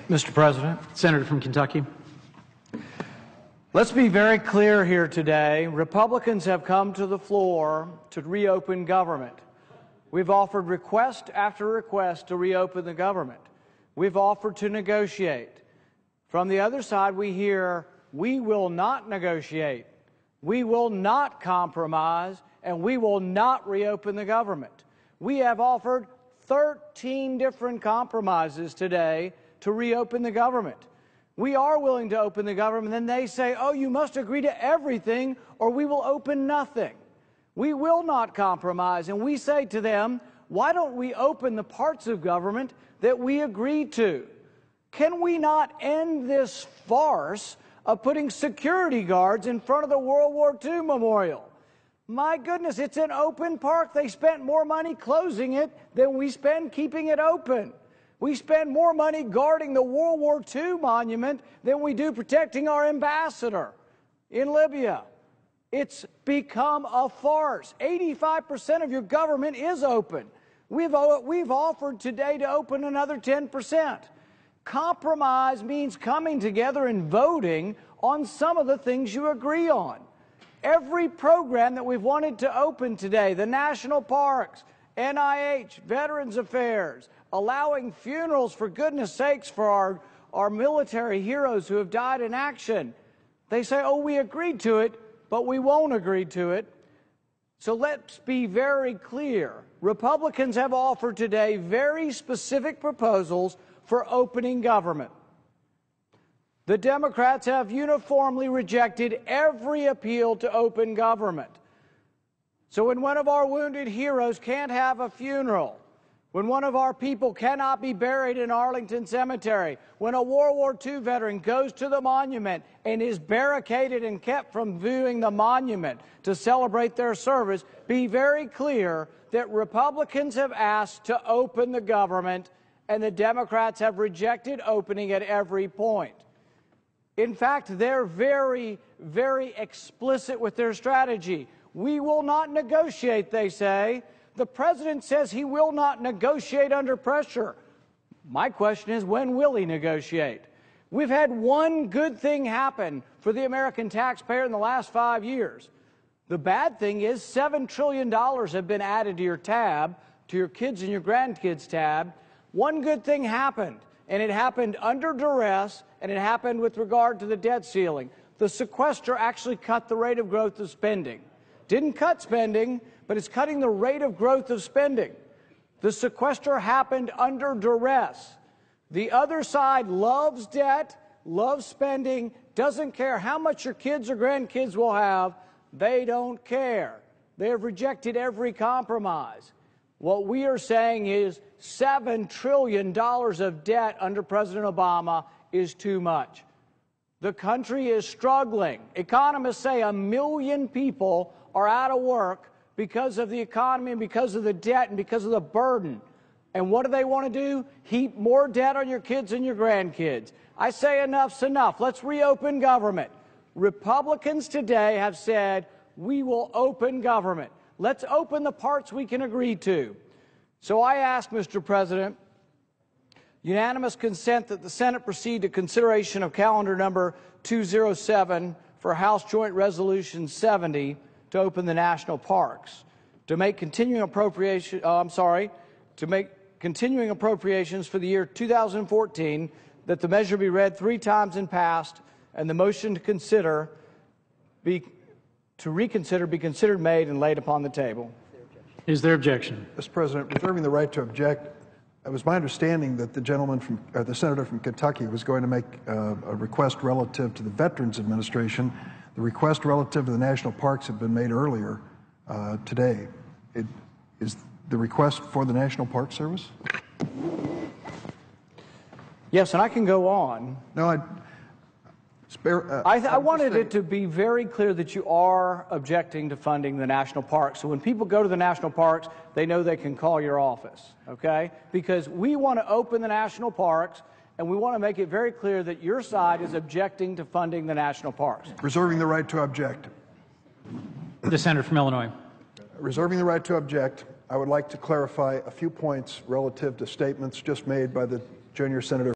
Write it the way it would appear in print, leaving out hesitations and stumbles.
Mr. President. Senator from Kentucky. Let's be very clear here today. Republicans have come to the floor to reopen government. We've offered request after request to reopen the government. We've offered to negotiate. From the other side, we hear, we will not negotiate, we will not compromise, and we will not reopen the government. We have offered 13 different compromises today to reopen the government. We are willing to open the government, and then they say, oh, you must agree to everything or we will open nothing. We will not compromise, and we say to them, why don't we open the parts of government that we agreed to? Can we not end this farce of putting security guards in front of the World War II memorial? My goodness, it's an open park. They spent more money closing it than we spend keeping it open. We spend more money guarding the World War II monument than we do protecting our ambassador in Libya. It's become a farce. 85% of your government is open. We've offered today to open another 10%. Compromise means coming together and voting on some of the things you agree on. Every program that we've wanted to open today, the national parks, NIH, Veterans Affairs, allowing funerals, for goodness sakes, for our military heroes who have died in action. They say, oh, we agreed to it, but we won't agree to it. So let's be very clear. Republicans have offered today very specific proposals for opening government. The Democrats have uniformly rejected every appeal to open government. So when one of our wounded heroes can't have a funeral, when one of our people cannot be buried in Arlington Cemetery, when a World War II veteran goes to the monument and is barricaded and kept from viewing the monument to celebrate their service, be very clear that Republicans have asked to open the government and the Democrats have rejected opening at every point. In fact, they're very, very explicit with their strategy. We will not negotiate, they say. The president says he will not negotiate under pressure. My question is, when will he negotiate? We've had one good thing happen for the American taxpayer in the last 5 years. The bad thing is $7 trillion have been added to your tab, to your kids and your grandkids tab. One good thing happened, and it happened under duress, and it happened with regard to the debt ceiling. The sequester actually cut the rate of growth of spending. Didn't cut spending, but it's cutting the rate of growth of spending. The sequester happened under duress. The other side loves debt, loves spending, doesn't care how much your kids or grandkids will have. They don't care. They have rejected every compromise. What we are saying is $7 trillion of debt under President Obama is too much. The country is struggling. Economists say 1 million people are out of work because of the economy and because of the debt and because of the burden. And what do they want to do? Heap more debt on your kids and your grandkids. I say enough's enough. Let's reopen government. Republicans today have said, we will open government. Let's open the parts we can agree to. So I ask, Mr. President, unanimous consent that the Senate proceed to consideration of calendar number 207 for House Joint Resolution 70 to open the national parks, to make continuing appropriations for the year 2014, that the measure be read 3 times and passed, and the motion to reconsider be considered made and laid upon the table. Is there objection? Mr. President, reserving the right to object, it was my understanding that the senator from Kentucky was going to make a request relative to the Veterans Administration. The request relative to the national parks had been made earlier today. Is the request for the National Park Service? Yes, and I can go on. No, I wanted it to be very clear that you are objecting to funding the national parks. So when people go to the national parks, they know they can call your office, okay? Because we want to open the national parks, and we want to make it very clear that your side is objecting to funding the national parks. Reserving the right to object. The senator from Illinois. Reserving the right to object, I would like to clarify a few points relative to statements just made by the junior senator